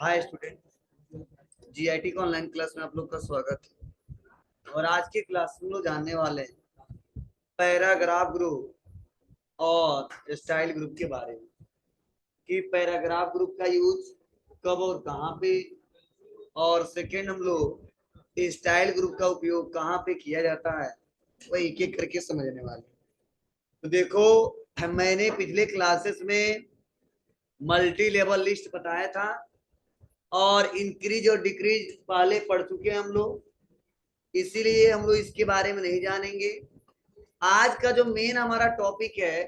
Hi student, GIT का online class में आप लोग का स्वागत है। और आज की क्लास में हम लोग जानने वाले हैं पैराग्राफ ग्रुप और स्टाइल ग्रुप के बारे में कि पैराग्राफ ग्रुप का यूज कब और कहाँ पे, और सेकेंड हम लोग स्टाइल ग्रुप का उपयोग कहाँ पे किया जाता है, वही एक एक करके समझने वाले। तो देखो, मैंने पिछले क्लासेस में मल्टी लेवल लिस्ट बताया था और इंक्रीज और डिक्रीज पहले पढ़ चुके हैं हम लोग, इसीलिए हम लोग इसके बारे में नहीं जानेंगे। आज का जो मेन हमारा टॉपिक है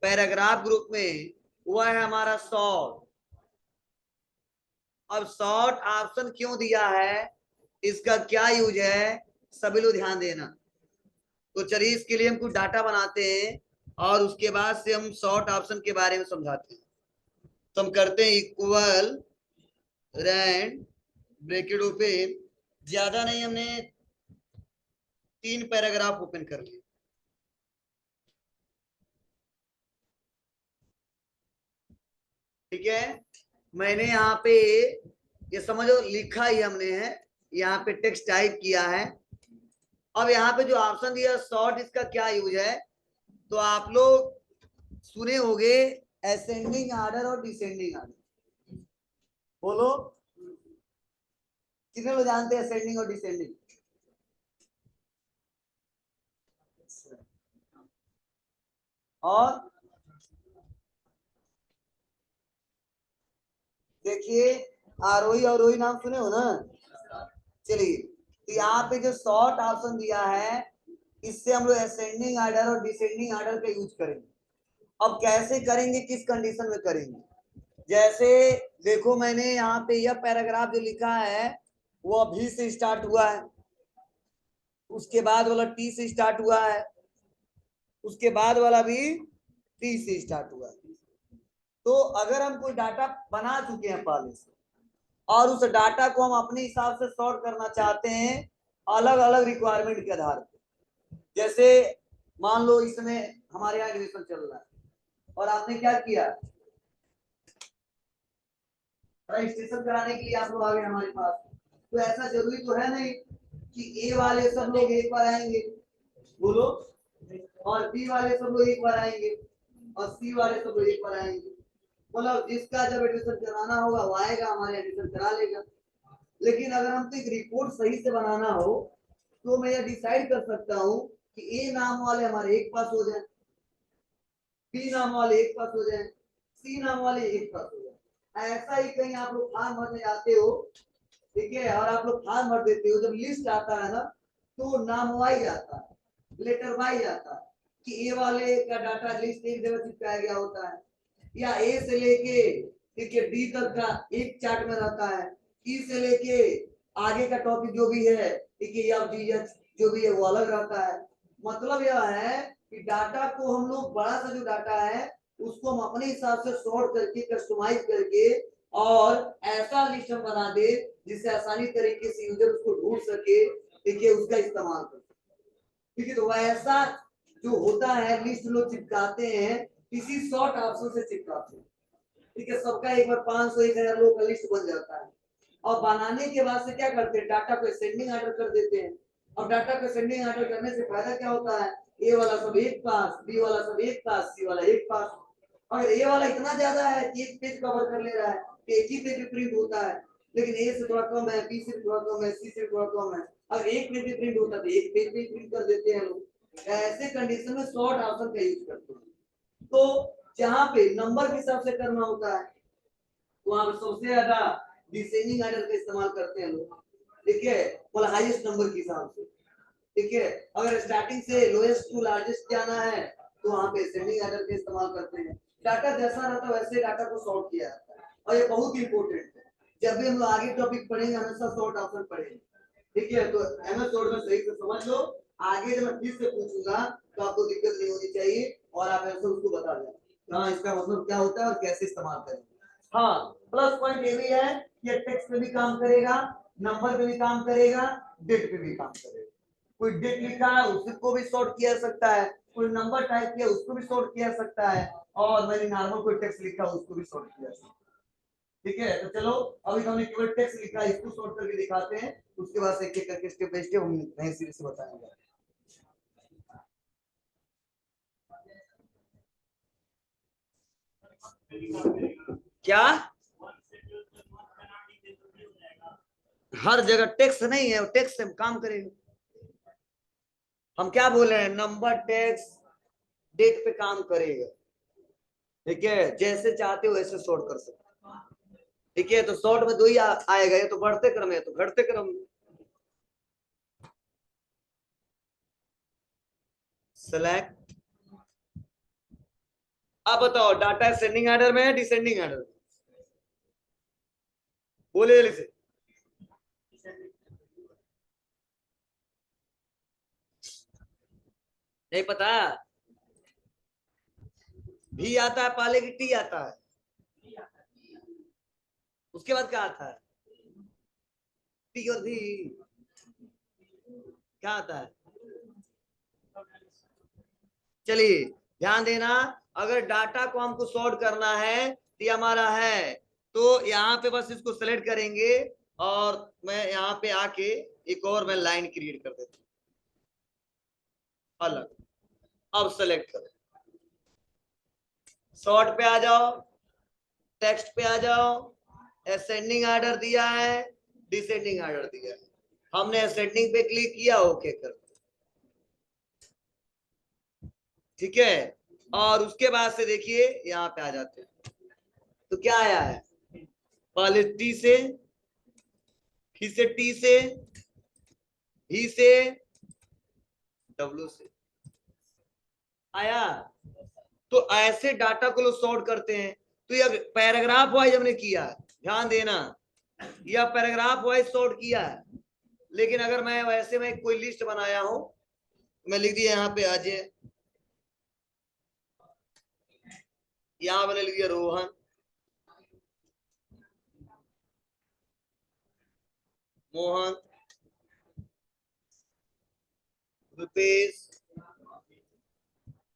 पैराग्राफ ग्रुप में, वह है हमारा सॉर्ट। अब सॉर्ट ऑप्शन क्यों दिया है, इसका क्या यूज है, सभी लोग ध्यान देना। तो चलिए इसके लिए हम कुछ डाटा बनाते हैं और उसके बाद से हम सॉर्ट ऑप्शन के बारे में समझाते हैं। तो हम करते हैं इक्वल रैंड ब्रैकेट ओपन, ज्यादा नहीं, हमने 3 पैराग्राफ ओपन कर लिए। ठीक है, मैंने यहाँ पे ये समझो लिखा ही हमने है, यहाँ पे टेक्स्ट टाइप किया है। अब यहाँ पे जो ऑप्शन दिया सॉर्ट, इसका क्या यूज है, तो आप लोग सुने होंगे असेंडिंग ऑर्डर और डिसेंडिंग ऑर्डर। बोलो, कितने लोग जानते हैं असेंडिंग और डिसेंडिंग? और देखिए, आरोही और रोही नाम सुने हो ना। चलिए, तो यहाँ पे जो शॉर्ट ऑप्शन दिया है, इससे हम लोग असेंडिंग ऑर्डर और डिसेंडिंग ऑर्डर का यूज करेंगे। अब कैसे करेंगे, किस कंडीशन में करेंगे, जैसे देखो मैंने यहाँ पे यह पैराग्राफ जो लिखा है वो भी से स्टार्ट हुआ है, उसके बाद वाला टी से स्टार्ट हुआ है, उसके बाद वाला भी टी से स्टार्ट हुआ है। तो अगर हम कोई डाटा बना चुके हैं पहले से और उस डाटा को हम अपने हिसाब से सॉर्ट करना चाहते हैं अलग अलग रिक्वायरमेंट के आधार पर, जैसे मान लो इसमें हमारे यहाँ एडमिशन चल रहा है और आपने क्या किया, रजिस्ट्रेशन कराने के लिए आप लोग आ गए हमारे पास। तो ऐसा जरूरी तो है नहीं कि ए वाले सब लोग एक बार आएंगे, बोलो, और बी वाले सब लोग एक बार आएंगे और सी वाले सब लोग एक बार आएंगे। मतलब जिसका जब एडमिशन कराना होगा वो आएगा, हमारे एडमिशन करा लेगा। लेकिन अगर हमको एक रिपोर्ट सही से बनाना हो तो मैं यह डिसाइड कर सकता हूँ कि ए नाम वाले हमारे एक पास हो जाए, बी नाम वाले एक पास हो जाए, सी नाम वाले एक पास हो जाए। ऐसा ही कहीं आप लोग फॉर्म भरने जाते हो, ठीक है, और आप लोग फॉर्म भर देते हो, जब लिस्ट आता है ना तो नाम वाइज आता है, लेटर वाइज आता है कि ए वाले का डाटा लिस्ट एक जगह चिपकाया गया होता है, या ए से लेके ठीक है डी तक का एक चार्ट में रहता है, ई से लेके आगे का टॉपिक जो भी है ठीक है या डी जो भी है वो अलग रहता है। मतलब यह है कि डाटा को हम लोग बड़ा सा जो डाटा है उसको हम अपने हिसाब से सॉर्ट करके कस्टमाइज करके और ऐसा लिस्ट हम बना दे जिससे आसानी तरीके से यूजर उसको ढूंढ सके, ठीक है, उसका इस्तेमाल कर। ठीक है, तो वैसा जो होता है लिस्ट लोग चिपकाते हैं, किसी शॉर्ट ऑप्शन से चिपकाते हैं। ठीक है, सबका एक बार 500 1000 लोग का लिस्ट बन जाता है और बनाने के बाद से क्या करते हैं, डाटा को सेंडिंग ऑर्डर कर देते हैं। और डाटा को सेंडिंग ऑर्डर करने से फायदा क्या होता है, ए वाला सब एक पास, बी वाला सब एक पास, सी वाला एक पास। अगर ए वाला इतना ज्यादा है कि एक पेज कवर कर ले रहा है तो एक ही पेज प्रिंट होता है, लेकिन ए से थोड़ा कम है, बी से थोड़ा कम है, सी से थोड़ा कम है, अगर एक पेज प्रिंट होता तो एक पेज पे प्रिंट कर देते हैं लोग। ऐसे कंडीशन में शॉर्ट ऑप्शन का यूज करते हैं। तो जहां पे नंबर के हिसाब से करना होता है वहां पर सबसे ज्यादा डिसेंडिंग ऑर्डर का इस्तेमाल करते हैं लोग, ठीक है, मतलब हाईएस्ट नंबर के हिसाब से। ठीक है, अगर स्टार्टिंग से लोएस्ट टू लार्जेस्ट जाना है तो वहां पे असेंडिंग ऑर्डर का इस्तेमाल करते हैं। डाटा जैसा रहता है वैसे डाटा को सॉर्ट किया जाता है और ये बहुत इंपॉर्टेंट है। जब भी हम लोग आगे टॉपिक पढ़ेंगे हमेशा सॉर्ट ऑप्शन पढ़ेंगे। ठीक है, तो एमएस वर्ड में सही से समझ लो, आगे जब मैं फिर से पूछूंगा तो आपको दिक्कत नहीं होनी चाहिए और आप आंसर उसको बता देना, हाँ इसका मतलब क्या होता है और कैसे इस्तेमाल करेंगे। हाँ, प्लस पॉइंट ये भी है कि टेक्स्ट पे भी काम करेगा, नंबर पे भी काम करेगा, डेट पे भी काम करेगा। कोई डेट लिखा है उसको भी सॉर्ट किया जा सकता है, कोई नंबर टाइप किया उसको भी सॉर्ट किया जा सकता है, और मैंने नॉर्मल कोई टेक्स्ट लिखा उसको भी सॉर्ट किया जा सकता है। ठीक है, तो चलो अभी तो हमने केवल टेक्स्ट लिखा है, इसको सॉर्ट करके दिखाते हैं, उसके बाद एक एक करके स्टेप बाय स्टेप हम नए सिरे से बताएंगे। क्या हर जगह टेक्स्ट नहीं है, टेक्स्ट से काम करेंगे हम। क्या बोल रहे हैं, नंबर टेक्स्ट डेट पे काम करेगा। ठीक है, जैसे चाहते हो वैसे सॉर्ट कर सकते। ठीक है, तो शॉर्ट में दो ही आएगा, ये तो बढ़ते क्रम है तो घटते क्रम। सेलेक्ट। अब बताओ डाटा असेंडिंग ऑर्डर में है डिसेंडिंग ऑर्डर में? बोले जल्दी से। नहीं पता? भी आता है पहले की टी आता है? उसके बाद क्या आता है? टी और भी क्या आता है? चलिए ध्यान देना, अगर डाटा को हमको सॉर्ट करना है तो ये हमारा है, तो यहाँ पे बस इसको सेलेक्ट करेंगे और मैं यहाँ पे आके एक और मैं लाइन क्रिएट कर देता हूँ अलग। अब सेलेक्ट करो, सॉर्ट पे आ जाओ, टेक्स्ट पे आ जाओ, असेंडिंग ऑर्डर दिया है, डिसेंडिंग ऑर्डर दिया है, हमने असेंडिंग पे क्लिक किया, ओके कर। ठीक है, और उसके बाद से देखिए यहाँ पे आ जाते हैं, तो क्या आया है, पहले टी से, फिर से टी से, ही से, डब्ल्यू से आया। तो ऐसे डाटा को लोग सॉर्ट करते हैं। तो ये पैराग्राफ वाइज हमने किया है, ध्यान देना, यह पैराग्राफ वाइज सॉर्ट किया है। लेकिन अगर मैं वैसे में कोई लिस्ट बनाया हूं, मैं लिख दिया यहाँ पे अजय, यहाँ मैंने लिख दिया रोहन, मोहन, रुपेश।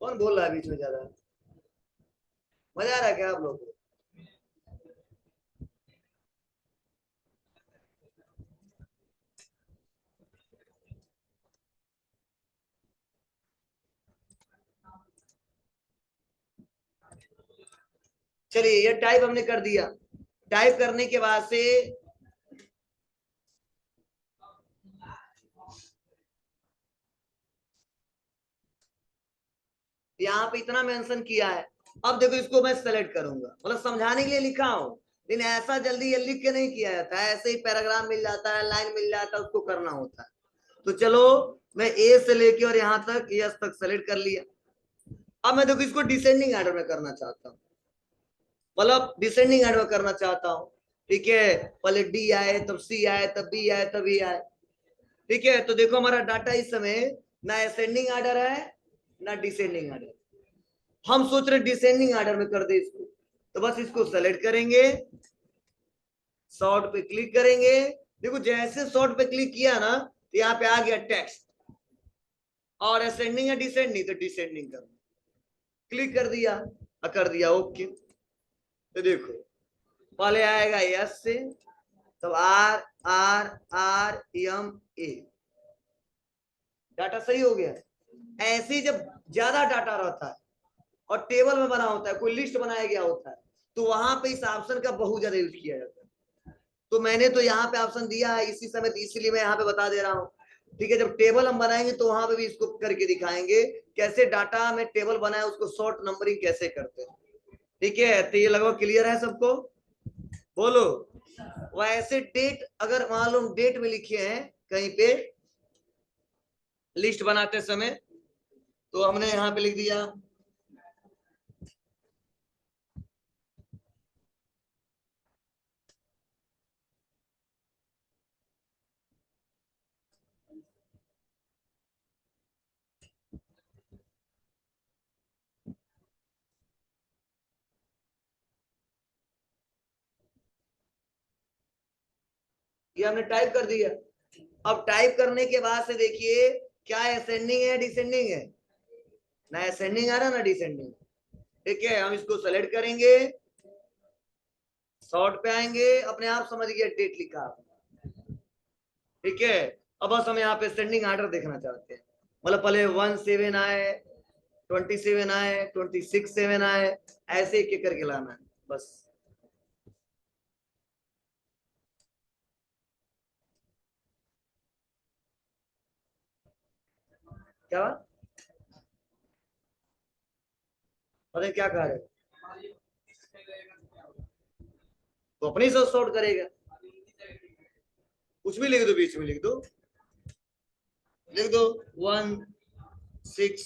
कौन बोल रहा है बीच में ज्यादा? मजा आ रहा है क्या आप लोग को? चलिए ये टाइप हमने कर दिया, टाइप करने के बाद से यहाँ पे इतना मेंशन किया है। अब देखो इसको मैं सेलेक्ट करूंगा, मतलब समझाने के लिए लिखा हूं, लेकिन ऐसा जल्दी ये लिख के नहीं किया जाता है, ऐसे ही पैराग्राफ मिल जाता है, लाइन मिल जाता है, उसको करना होता है। तो चलो मैं ए से लेके और यहाँ तक यस तक सेलेक्ट कर लिया। अब मैं देखो इसको डिसेंडिंग ऑर्डर में करना चाहता हूँ, मतलब डिसेंडिंग ऑर्डर में करना चाहता हूँ। ठीक है, पहले डी आए, तब सी आए, तब बी आए, तब ई आए। ठीक है, तो देखो हमारा डाटा इस समय ना असेंडिंग ऑर्डर है ना डिसेंडिंग ऑर्डर। हम सोच रहे डिसेंडिंग ऑर्डर में कर दे इसको, तो बस इसको सेलेक्ट करेंगे, सॉर्ट पे क्लिक करेंगे। देखो जैसे सॉर्ट पे क्लिक किया ना, तो यहाँ पे आ गया टेक्स्ट, और असेंडिंग या डिसेंडिंग, तो डिसेंडिंग कर क्लिक कर दिया, कर दिया ओके। तो देखो पहले आएगा यस से, तब R R R M A, data सही हो गया। ऐसे ही जब ज्यादा डाटा रहता है और टेबल में बना होता है, कोई लिस्ट बनाया गया होता है, तो वहां पे इस ऑप्शन का बहुत ज्यादा यूज किया जाता है। तो मैंने तो यहाँ पे ऑप्शन दिया है इसी समय, इसीलिए मैं यहाँ पे बता दे रहा हूँ। ठीक है, जब टेबल हम बनाएंगे तो वहां पे भी इसको करके दिखाएंगे, कैसे डाटा में टेबल बनाए उसको शॉर्ट नंबरिंग कैसे करते हैं। ठीक है, तो ये लगभग क्लियर है सबको? बोलो। वैसे डेट अगर मान लो डेट में लिखे हैं कहीं पे लिस्ट बनाते समय, तो हमने यहाँ पे लिख दिया ये हमने टाइप कर दिया। अब टाइप करने के बाद से देखिए क्या असेंडिंग है डिसेंडिंग है, ना असेंडिंग आ रहा ना डिसेंडिंग। ठीक है, हम इसको सेलेक्ट करेंगे, सॉर्ट पे आएंगे, अपने आप समझ गया डेट लिखा आपने, ठीक है। अब बस हम यहाँ पे सेंडिंग ऑर्डर देखना चाहते हैं, मतलब पहले 17 आए, 27 आए, 26 आए, ऐसे एक एक करके लाना है बस। क्या बात, अरे क्या कह रहे हो? तो अपने ही सब सॉर्ट करेगा, कुछ भी लिख दो, बीच में लिख दो, लिख दो 1 6,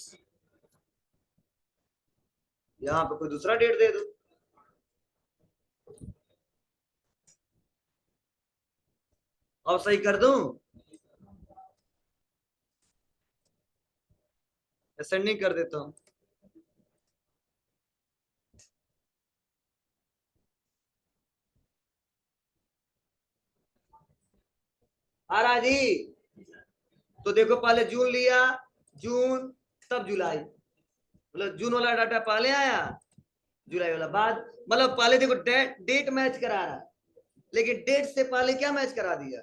यहाँ पे कोई दूसरा डेट दे दो। अब सही कर दूं, सेंडिंग कर देता हूं। आ रहा जी, तो देखो पहले जून लिया, जून, तब जुलाई, मतलब जून वाला डाटा पहले आया, जुलाई वाला बाद, मतलब पहले देखो डेट मैच करा रहा है, लेकिन डेट से पहले क्या मैच करा दिया,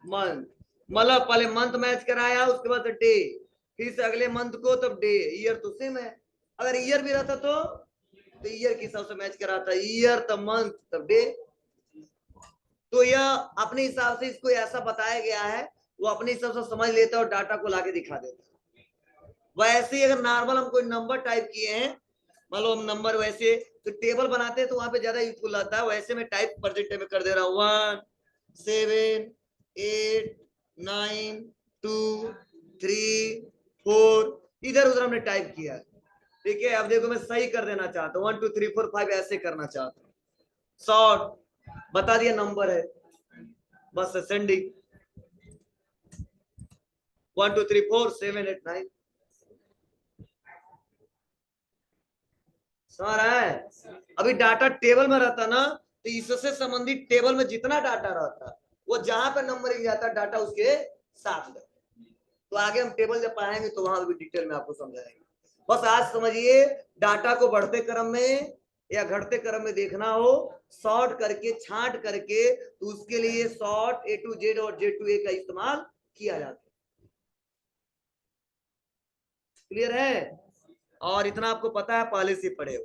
मंथ, मतलब पहले मंथ मैच कराया, उसके बाद डे, फिर से अगले मंथ को तब डे, ईयर तो सेम है, अगर ईयर भी रहता तो ईयर के हिसाब से मैच कराता, ईयर तब मंथ तब डे। तो यह अपने हिसाब से इसको ऐसा बताया गया है, वो अपने हिसाब से समझ लेता है और डाटा को लाके दिखा देता है। वैसे ही अगर नॉर्मल हम कोई नंबर टाइप किए हैं, मान लो हम नंबर वैसे तो टेबल बनाते हैं तो वहां पे ज्यादा यूजफुल आता है, वैसे मैं टाइप प्रेजेंट में कर दे रहा हूँ 1 7 8 9 2 3 4, इधर उधर हमने टाइप किया, ठीक है। अब देखो मैं सही कर देना चाहता हूँ 1 2 3 4 5 ऐसे करना चाहता हूँ, शॉर्ट बता दिया नंबर है, बस सेंडिंग 1 2 3 4 7 8 9, समझ रहा है। अभी डाटा टेबल में रहता ना, तो इससे संबंधित टेबल में जितना डाटा रहता वो जहां पे नंबरिंग जाता डाटा उसके साथ लगता। तो आगे हम टेबल जब पढ़ाएंगे तो वहां भी डिटेल में आपको समझाएंगे। बस आज समझिए, डाटा को बढ़ते क्रम में या घटते क्रम में देखना हो, सॉर्ट करके छांट करके, तो उसके लिए सॉर्ट A to Z और Z to A का इस्तेमाल किया जाता है। क्लियर है? और इतना आपको पता है, पहले से पढ़े हो,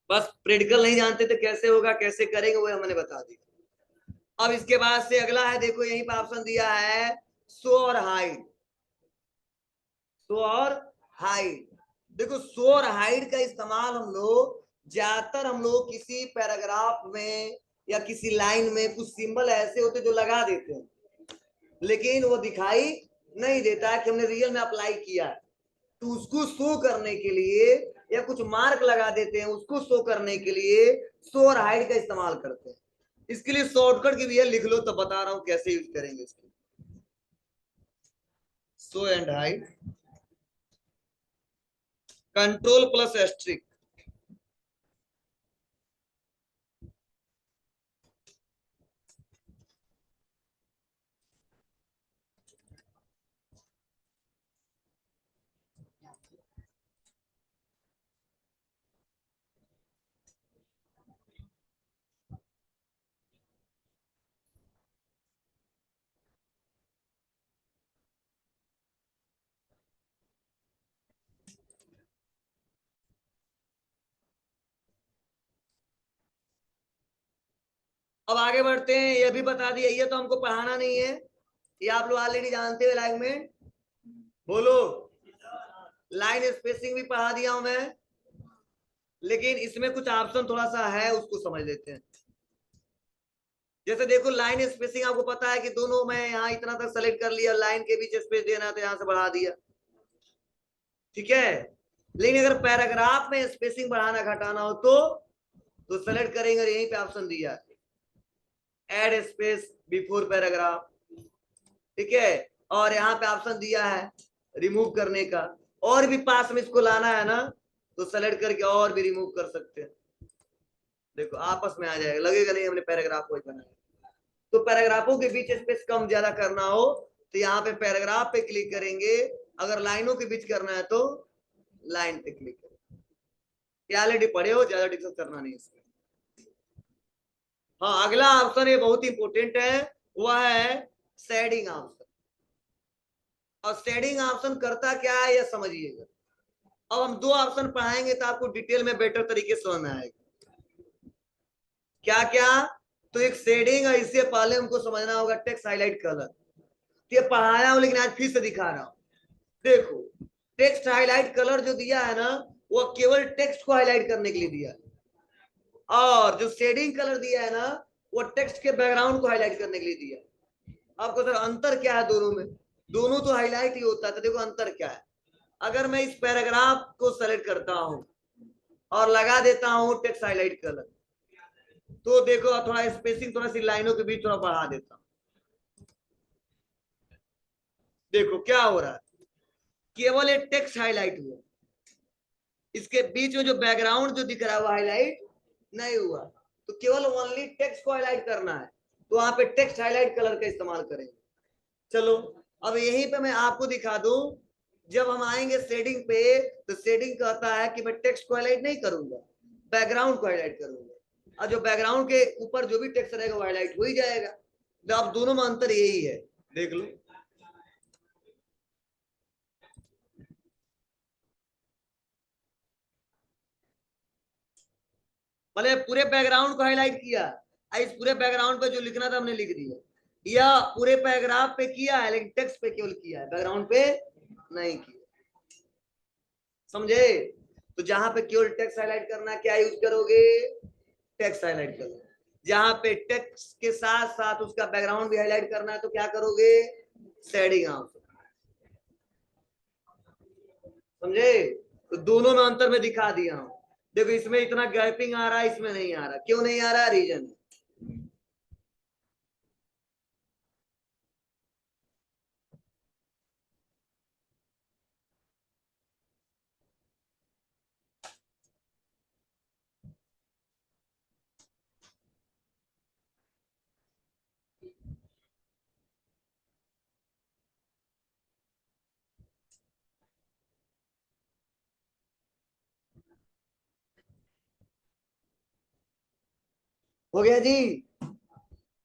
बस प्रैक्टिकल नहीं जानते तो कैसे होगा, कैसे करेंगे वो हमने बता दिया। अब इसके बाद से अगला है, देखो यहीं पर ऑप्शन दिया है शो और हाइड, शो और हाइड। देखो शो और हाइड का इस्तेमाल हम लोग ज्यादातर हम लोग किसी पैराग्राफ में या किसी लाइन में कुछ सिंबल ऐसे होते जो लगा देते हैं, लेकिन वो दिखाई नहीं देता है कि हमने रियल में अप्लाई किया है, तो उसको शो करने के लिए या कुछ मार्क लगा देते हैं, उसको शो करने के लिए शो और हाइड का इस्तेमाल करते हैं। इसके लिए शॉर्टकट की भी है, लिख लो तो बता रहा हूं कैसे यूज करेंगे इसको। Show and hide, control plus asterisk, अब आगे बढ़ते हैं। ये भी बता दिया, ये तो हमको पढ़ाना नहीं है, ये आप लोग ऑलरेडी जानते हो। अलाइनमेंट बोलो, लाइन स्पेसिंग भी पढ़ा दिया हूं मैं, लेकिन इसमें कुछ ऑप्शन थोड़ा सा है, उसको समझ लेते हैं। जैसे देखो लाइन स्पेसिंग आपको पता है कि दोनों में यहाँ इतना तक सेलेक्ट कर लिया, लाइन के बीच स्पेस देना है तो यहाँ से बढ़ा दिया, ठीक है। लेकिन अगर पैराग्राफ में स्पेसिंग बढ़ाना घटाना हो तो सेलेक्ट करेंगे, यहीं पे ऑप्शन दिया ऐड स्पेस बिफोर पैराग्राफ, ठीक है। और यहाँ पे ऑप्शन दिया है रिमूव करने का, और भी पास में इसको लाना है ना तो सेलेक्ट करके और भी रिमूव कर सकते हैं। देखो आपस में आ जाएगा, लगेगा नहीं हमने पैराग्राफ वही बनाया। तो पैराग्राफों के बीच स्पेस कम ज्यादा करना हो तो यहाँ पे पैराग्राफ पे क्लिक करेंगे, अगर लाइनों के बीच करना है तो लाइन पे क्लिक करेंगे। ये ऑलरेडी पढ़े हो, ज्यादा डिस्कस करना नहीं इसमें। हाँ, अगला ऑप्शन ये बहुत इंपॉर्टेंट है, वह है शेडिंग ऑप्शन। और शेडिंग ऑप्शन करता क्या है ये समझिएगा। अब हम दो ऑप्शन पढ़ाएंगे तो आपको डिटेल में बेटर तरीके से समझ में आएगा। क्या क्या? तो एक शेडिंग है, इससे पहले हमको समझना होगा टेक्स्ट हाईलाइट कलर। ये पढ़ाया हूं लेकिन आज फिर से दिखा रहा हूं। देखो, टेक्स्ट हाईलाइट कलर जो दिया है ना, वो केवल टेक्स्ट को हाईलाइट करने के लिए दिया है, और जो शेडिंग कलर दिया है ना, वो टेक्स्ट के बैकग्राउंड को हाईलाइट करने के लिए दिया है। आपको सर अंतर क्या है दोनों में? दोनों तो हाईलाइट ही होता है, तो देखो अंतर क्या है। अगर मैं इस पैराग्राफ को सेलेक्ट करता हूं और लगा देता हूं टेक्स्ट हाईलाइट कलर, तो देखो थोड़ा स्पेसिंग, थोड़ा सी लाइनों के बीच थोड़ा बढ़ा देता हूं। देखो क्या हो रहा है, केवल एक टेक्स्ट हाईलाइट हुआ, इसके बीच में जो बैकग्राउंड जो दिख रहा है वो हाईलाइट नहीं हुआ। तो केवल ओनली टेक्स्ट को हाईलाइट करना है, तो वहां पे टेक्स्ट हाईलाइट कलर का इस्तेमाल करेंगे। चलो, अब यहीं पे मैं आपको दिखा दूं, जब हम आएंगे शेडिंग पे, तो शेडिंग कहता है कि मैं टेक्स्ट को हाईलाइट नहीं करूंगा, बैकग्राउंड को हाईलाइट करूंगा, और जो बैकग्राउंड के ऊपर जो भी टेक्स्ट रहेगा वो हाईलाइट हो ही जाएगा। तो अब दोनों में अंतर यही है, देख लो। मतलब पूरे बैकग्राउंड को हाईलाइट किया, इस पूरे बैकग्राउंड पे जो लिखना था हमने लिख दिया, या पूरे पैराग्राफ पे किया है लेकिन टेक्स्ट पे केवल किया है, बैकग्राउंड पे नहीं किया। समझे? तो जहां पे केवल टेक्स्ट हाईलाइट करना, क्या यूज करोगे? टेक्स्ट हाईलाइट करोगे। जहां पे टेक्स्ट के साथ साथ उसका बैकग्राउंड भी हाईलाइट करना है, तो क्या करोगे? Shading option. समझे? तो दोनों में अंतर में दिखा दिया हूं। देखो, इसमें इतना गैपिंग आ रहा है, इसमें नहीं आ रहा। क्यों नहीं आ रहा? रीजन। हो गया जी?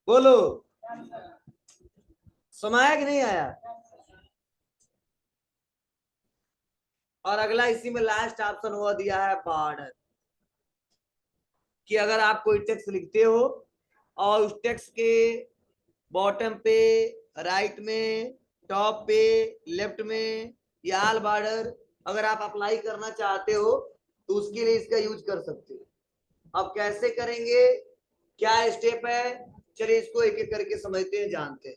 बोलो, समाया कि नहीं आया? और अगला इसी में लास्ट ऑप्शन हुआ दिया है बॉर्डर, कि अगर आप कोई टेक्स्ट लिखते हो और उस टेक्स्ट के बॉटम पे, राइट में, टॉप पे, लेफ्ट में, या ऑल बॉर्डर अगर आप अप्लाई करना चाहते हो, तो उसके लिए इसका यूज कर सकते हो। अब कैसे करेंगे, क्या स्टेप है, चलिए इसको एक एक करके समझते हैं, जानते हैं।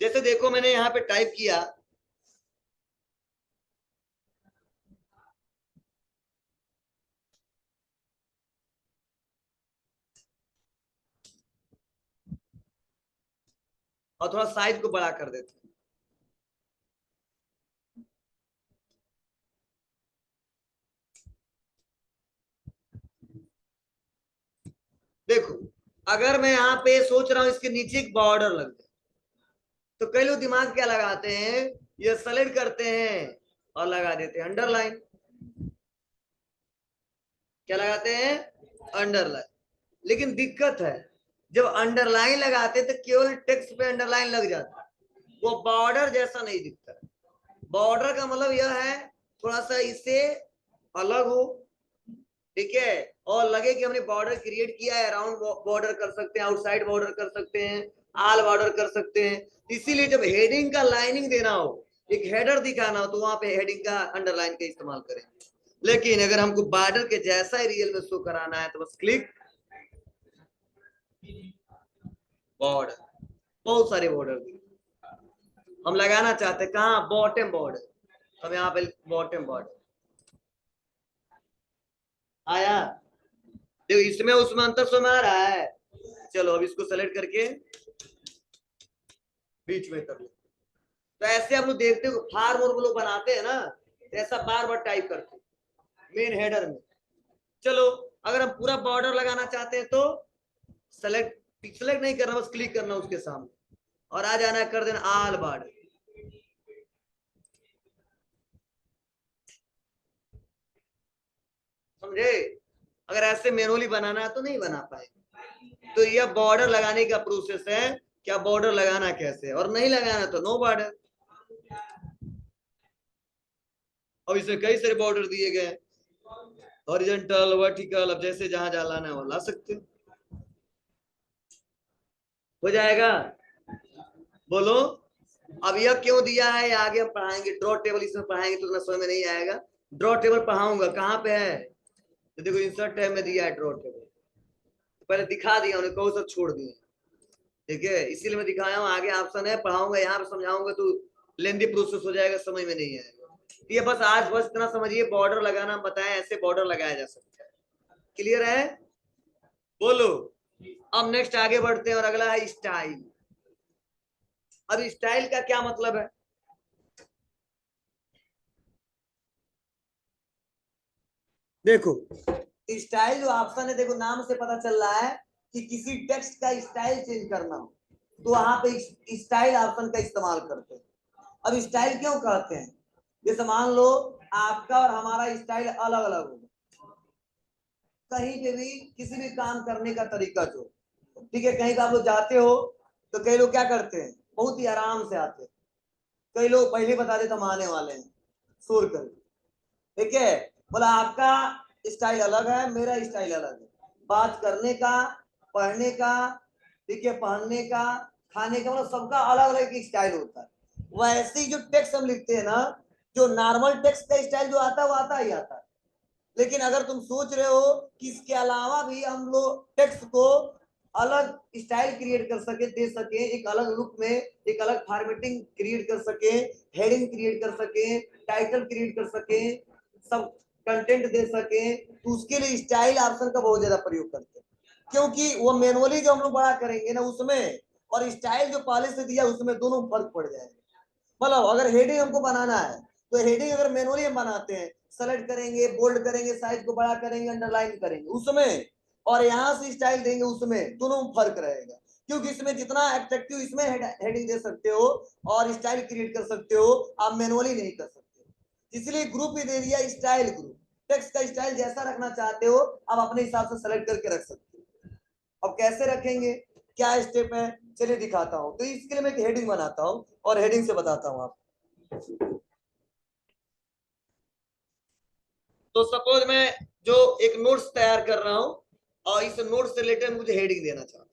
जैसे देखो, मैंने यहाँ पे टाइप किया, और थोड़ा साइज को बड़ा कर देते हैं। देखो, अगर मैं यहाँ पे सोच रहा हूं इसके नीचे एक बॉर्डर लग जाए, तो कई लोग दिमाग क्या लगाते हैं, ये सेलेक्ट करते हैं और लगा देते हैं अंडरलाइन। क्या लगाते हैं? अंडरलाइन। लेकिन दिक्कत है, जब अंडरलाइन लगाते तो केवल टेक्स्ट पे अंडरलाइन लग जाता, वो बॉर्डर जैसा नहीं दिखता। बॉर्डर का मतलब यह है थोड़ा सा इससे अलग हो, ठीक है, और लगे कि हमने बॉर्डर क्रिएट किया है। राउंड बॉर्डर कर सकते हैं, आउटसाइड बॉर्डर कर सकते हैं, आल बॉर्डर कर सकते हैं। इसीलिए जब हेडिंग का लाइनिंग देना हो, एक हेडर दिखाना हो, तो वहां पे हेडिंग का अंडरलाइन का इस्तेमाल करें। लेकिन अगर हमको बॉर्डर के जैसा ही रियल में शो कराना है, तो बस क्लिक बॉर्डर, बहुत सारे बॉर्डर हम लगाना चाहते हैं। कहाँ? Bottom border. हम यहाँ पे बॉटम बॉर्डर आया। देखो, इसमें उसमें अंतर समझ आ रहा है। चलो, अब इसको सेलेक्ट करके बीच में कर लो। तो ऐसे हम लोग देखते हो, फार्म और लोग बनाते हैं ना, तो ऐसा बार बार टाइप करते मेन हेडर में। चलो, अगर हम पूरा बॉर्डर लगाना चाहते हैं, तो सेलेक्ट सेलेक्ट नहीं करना, बस क्लिक करना उसके सामने, और आ जाना, कर देना आल बॉर्डर। समझे? अगर ऐसे मैनुअली बनाना है तो नहीं बना पाएंगे। तो यह बॉर्डर लगाने का प्रोसेस है, क्या बॉर्डर लगाना कैसे, और नहीं लगाना तो नो बॉर्डर। अब इसमें कई सारे बॉर्डर दिए गए, हॉरिजॉन्टल, वर्टिकल, अब जैसे जहां जहां लाना है वो ला सकते हो जाएगा। बोलो, अब यह क्यों दिया है, ये आगे हम पढ़ाएंगे। ड्रॉ टेबल इसमें पढ़ाएंगे तो उतना समझ में नहीं आएगा। ड्रॉ टेबल पढ़ाऊंगा, कहाँ पे है, तो देखो इंसर्ट टैब में दिया है ड्रॉ टेबल। तो पहले दिखा दिया उन्हें, कहो सब छोड़ दिए, ठीक है, इसीलिए मैं दिखाया हूँ। आगे ऑप्शन है, पढ़ाऊंगा, यहाँ पे समझाऊंगा तो लेंदी प्रोसेस हो जाएगा, समझ में नहीं आएगा। ये बस आज बस इतना समझिए, बॉर्डर लगाना बताया, ऐसे बॉर्डर लगाया जा सकता है। क्लियर है? बोलो। अब नेक्स्ट आगे बढ़ते हैं, और अगला है स्टाइल। अब स्टाइल का क्या मतलब है? देखो, स्टाइल जो ऑप्शन है, देखो नाम से पता चल रहा है कि किसी टेक्स्ट का स्टाइल चेंज करना हो तो वहां पे स्टाइल ऑप्शन का इस्तेमाल करते हैं। अब स्टाइल क्यों कहते हैं? जैसे मान लो आपका और हमारा स्टाइल अलग अलग होगा, कहीं पे भी किसी भी काम करने का तरीका जो, ठीक है, कहीं पे आप लोग जाते हो तो कई लोग क्या करते हैं, बहुत ही आराम से आते हैं। कई लोग पहले बता देते हम आने वाले हैं, शोर कर, ठीक है। बोला आपका स्टाइल अलग है, मेरा स्टाइल अलग है, बात करने का, पढ़ने का, ठीक है, पहनने का, खाने का, मतलब सबका अलग अलग स्टाइल होता है। वैसे ही जो टेक्स्ट हम लिखते हैं ना, जो नॉर्मल टेक्स्ट का स्टाइल जो आता है वो आता ही आता है। लेकिन अगर तुम सोच रहे हो कि इसके अलावा भी हम लोग टेक्स्ट को अलग स्टाइल क्रिएट कर सके, दे सके, एक अलग लुक में एक अलग फॉर्मेटिंग क्रिएट कर सके, हेडिंग क्रिएट कर सके, टाइटल क्रिएट कर सके, सब कंटेंट दे सके, तो उसके लिए स्टाइल ऑप्शन का बहुत ज्यादा प्रयोग करते हैं। क्योंकि वो मैनुअली जो हम लोग बड़ा करेंगे ना उसमें, और स्टाइल जो पहले से दिया उसमें दोनों फर्क पड़ जाएगा। मतलब अगर हेडिंग हमको बनाना है तो हेडिंग अगर मैनुअली हम बनाते हैं, सेलेक्ट करेंगे, बोल्ड करेंगे, साइज को बड़ा करेंगे, अंडरलाइन करेंगे उसमें, और यहां से स्टाइल देंगे उसमें, दोनों में फर्क रहेगा। क्योंकि इसमें जितना एट्रैक्टिव इसमें हेडिंग दे सकते हो और स्टाइल क्रिएट कर सकते हो, आप मैनुअली नहीं कर सकते। इसलिए ग्रुप ही दे दिया, स्टाइल ग्रुप। टेक्स्ट का स्टाइल जैसा रखना चाहते हो आप अपने हिसाब से सेलेक्ट करके रख सकते हो। अब कैसे रखेंगे, क्या स्टेप है, चलिए दिखाता हूं। तो इसके लिए मैं एक हेडिंग बनाता हूं और हेडिंग से बताता हूं आपको। तो सपोज मैं जो एक नोट्स तैयार कर रहा हूं और इस नोट्स से रिलेटेड मुझे हेडिंग देना चाहता हूं।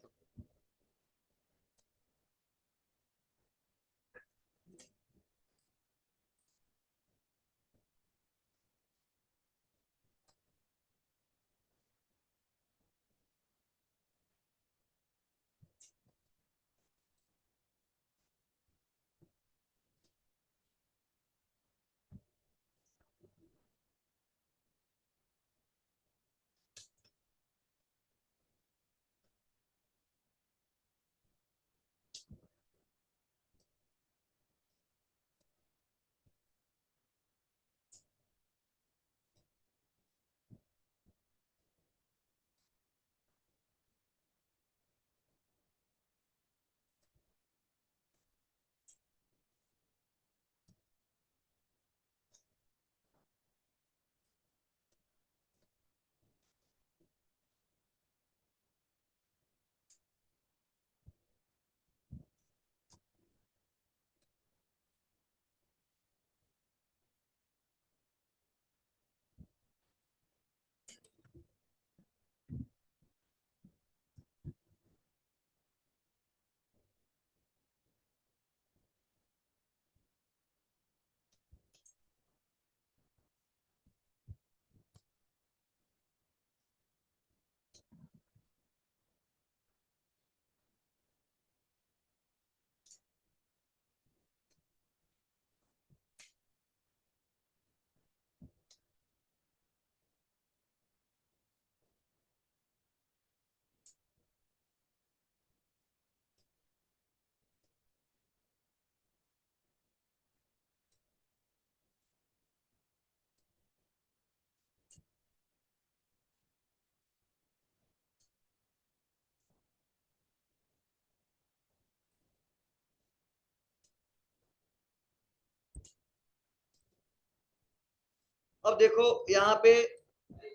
अब देखो यहाँ पे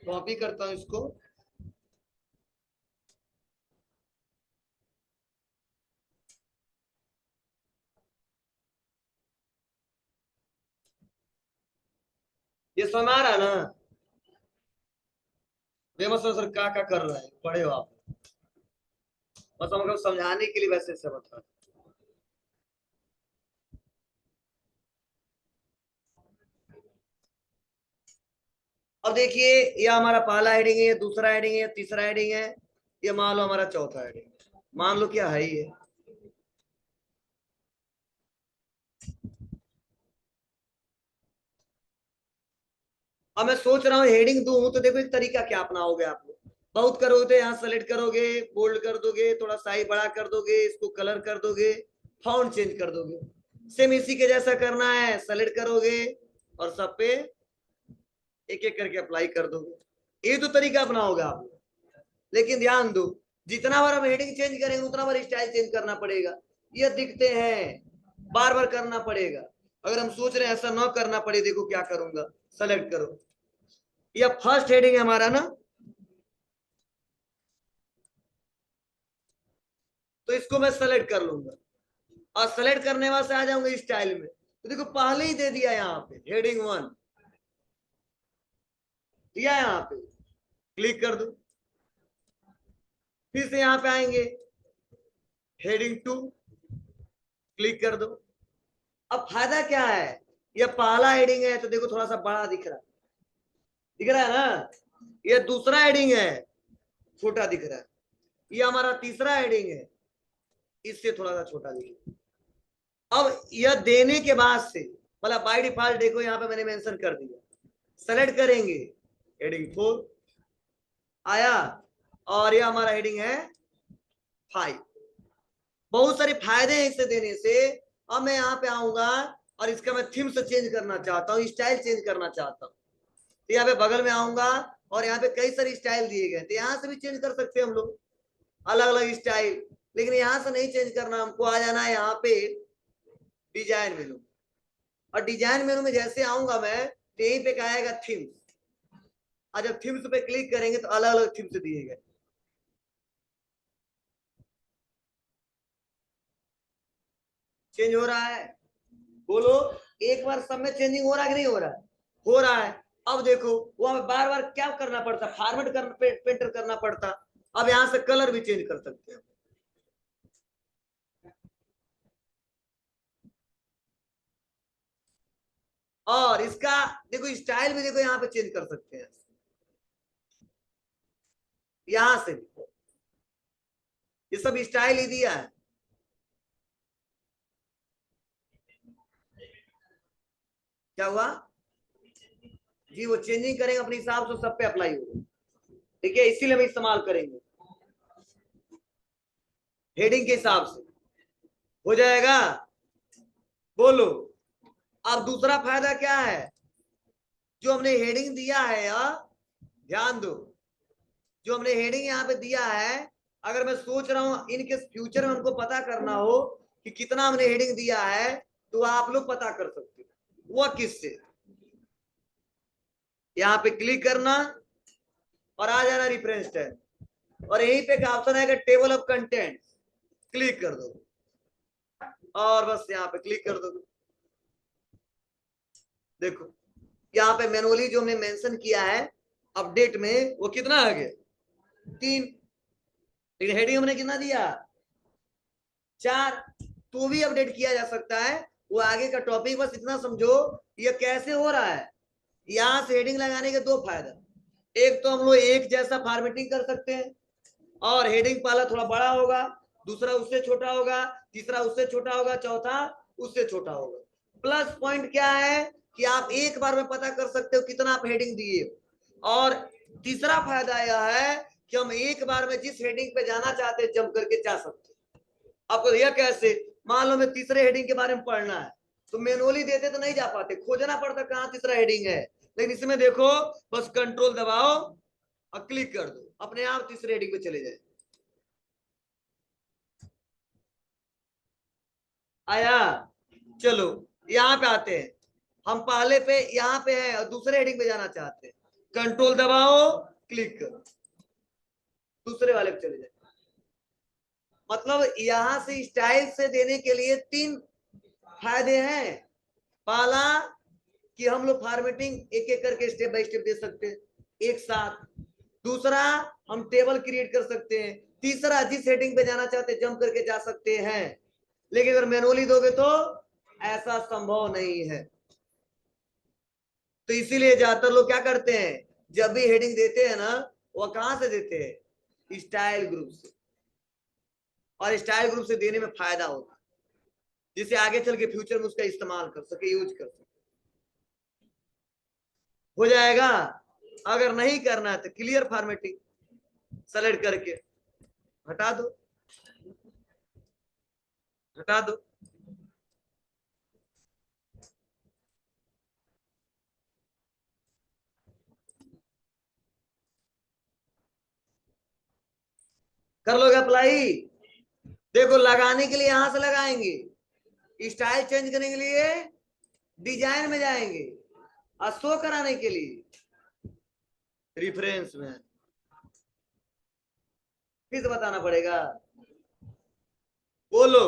कॉपी करता हूं इसको। ये समझ आ रहा ना? फेमस सर क्या कर रहा है, पढ़े हो आप? बस हमको समझाने के लिए वैसे से बता। अब देखिए, ये हमारा पहला हेडिंग है, दूसरा हेडिंग है, तीसरा हेडिंग है, ये मान लो हमारा चौथा हेडिंग, मान लो क्या है ये। अब मैं सोच रहा हूँ हेडिंग दूं, तो देखो एक तरीका क्या अपनाओगे आप लोग। बहुत करोगे तो यहाँ सेलेक्ट करोगे, बोल्ड कर दोगे, थोड़ा साइज बड़ा कर दोगे, इसको कलर कर दोगे, फॉन्ट चेंज कर दोगे। सेम इसी के जैसा करना है, सेलेक्ट करोगे और सब पे एक एक करके अप्लाई कर दोगे। ये तो तरीका अपनाओगे आप लोग। लेकिन ध्यान दो, जितना बार हम हेडिंग चेंज करेंगे उतना बार स्टाइल चेंज करना पड़ेगा। ये दिखते हैं, बार बार करना पड़ेगा। अगर हम सोच रहे हैं ऐसा ना करना पड़े, देखो क्या करूंगा, सेलेक्ट करो, यह फर्स्ट हेडिंग है हमारा ना, तो इसको मैं सेलेक्ट कर लूंगा और सेलेक्ट करने वाले आ जाऊंगा स्टाइल में। तो देखो पहले ही दे दिया यहाँ पे हेडिंग 1 दिया, यहाँ पे क्लिक कर दो। फिर से यहाँ पे आएंगे, हेडिंग 2 क्लिक कर दो। अब फायदा क्या है, ये पहला हेडिंग है तो देखो थोड़ा सा बड़ा दिख रहा है, दिख रहा है ना। ये दूसरा हेडिंग है, छोटा दिख रहा है। ये हमारा तीसरा हेडिंग है, इससे थोड़ा सा छोटा दिख रहा है। अब यह देने के बाद से, मतलब बाय डिफॉल्ट देखो यहाँ पे मैंने मेंशन कर दिया, सेलेक्ट करेंगे, हेडिंग 4 आया, और ये हमारा हेडिंग है 5। बहुत सारे फायदे हैं इसे देने से। अब मैं यहाँ पे आऊंगा और इसका मैं थीम से चेंज करना चाहता हूँ, स्टाइल चेंज करना चाहता हूँ, तो यहाँ पे बगल में आऊंगा और यहाँ पे कई सारे स्टाइल दिए गए, तो यहाँ से भी चेंज कर सकते हैं हम लोग, अलग अलग स्टाइल। लेकिन यहाँ से नहीं चेंज करना, हमको आ जाना है यहाँ पे डिजाइन मेनू, और डिजाइन मेनू में जैसे आऊंगा मैं, तो यहीं पे आएगा थीम्स, और जब थीम्स पे क्लिक करेंगे तो अलग अलग थीम्स दिए गए। चेंज हो रहा है, बोलो एक बार सब में चेंजिंग हो रहा है कि नहीं हो रहा है? हो रहा है। अब देखो वहां बार बार क्या करना पड़ता, फॉर्मेट करना, पेंटर करना पड़ता। अब यहां से कलर भी चेंज कर सकते हैं, और इसका देखो स्टाइल भी देखो यहाँ पे चेंज कर सकते हैं, यहां से भी ये सब स्टाइल ही दिया है। क्या हुआ जी, वो चेंजिंग करेंगे अपने हिसाब से, सब पे अप्लाई होगा। ठीक है, इसीलिए हम इस्तेमाल करेंगे हेडिंग के हिसाब से, हो जाएगा। बोलो, अब दूसरा फायदा क्या है, जो हमने हेडिंग दिया है यार, ध्यान दो, जो हमने हेडिंग यहाँ पे दिया है, अगर मैं सोच रहा हूँ इनके फ्यूचर में हमको पता करना हो कि कितना हमने हेडिंग दिया है, तो आप लोग पता कर सकते हो। वो किससे, यहाँ पे क्लिक करना और आ जाना रेफरेंस टैब, और यहीं पे एक ऑप्शन है टेबल ऑफ कंटेंट, क्लिक कर दो और बस यहाँ पे क्लिक कर दो। देखो यहाँ पे मैनुअली जो हमने मेंशन किया है अपडेट में, वो कितना आ गया, 3। लेकिन हेडिंग हमने कितना दिया, 4। तो भी अपडेट किया जा सकता है, वो आगे का टॉपिक, बस इतना समझो ये कैसे हो रहा है। यहाँ से हेडिंग लगाने के दो फायदा, एक तो हम लोग एक जैसा फॉर्मेटिंग कर सकते हैं, और हेडिंग पहला थोड़ा बड़ा होगा, दूसरा उससे छोटा होगा, तीसरा उससे छोटा होगा, चौथा उससे छोटा होगा। प्लस पॉइंट क्या है कि आप एक बार में पता कर सकते हो कितना आप हेडिंग दिए। और तीसरा फायदा यह है कि हम एक बार में जिस हेडिंग पे जाना चाहते हैं जंप करके जा सकते हैं। आपको यह कैसे, मान लो मैं तीसरे हेडिंग के बारे में पढ़ना है, तो मैनुअली देते तो नहीं जा पाते, खोजना पड़ता कहाँ तीसरा हेडिंग है। लेकिन इसमें देखो बस कंट्रोल दबाओ और क्लिक कर दो, अपने आप तीसरे हेडिंग पे चले जाए। आया, चलो यहाँ पे आते हैं, हम पहले पे यहाँ पे है और दूसरे हेडिंग पे जाना चाहते हैं, कंट्रोल दबाओ, क्लिक करो, दूसरे वाले पे चले जाए। मतलब यहां से स्टाइल से देने के लिए 3 फायदे हैं। पहला कि हम लोग फॉर्मेटिंग एक एक करके स्टेप बाय स्टेप दे सकते हैं एक साथ। दूसरा, हम टेबल क्रिएट कर सकते हैं। तीसरा, जिस हेडिंग पे जाना चाहते जंप करके जा सकते हैं। लेकिन अगर मैनुअली दोगे तो ऐसा संभव नहीं है। तो इसीलिए ज्यादातर लोग क्या करते हैं, जब भी हेडिंग देते हैं ना, वो कहां से देते हैं, स्टाइल ग्रुप से। और स्टाइल ग्रुप से देने में फायदा होता है, जिससे आगे चल के फ्यूचर में उसका इस्तेमाल कर सके, यूज कर सके। हो जाएगा। अगर नहीं करना है तो क्लियर फॉर्मेटिंग सेलेक्ट करके हटा दो, हटा दो। कर लोगे अप्लाई। देखो, लगाने के लिए यहां से लगाएंगे, स्टाइल चेंज करने के लिए डिजाइन में जाएंगे, और शो कराने के लिए रिफरेंस में। फिर से बताना पड़ेगा, बोलो।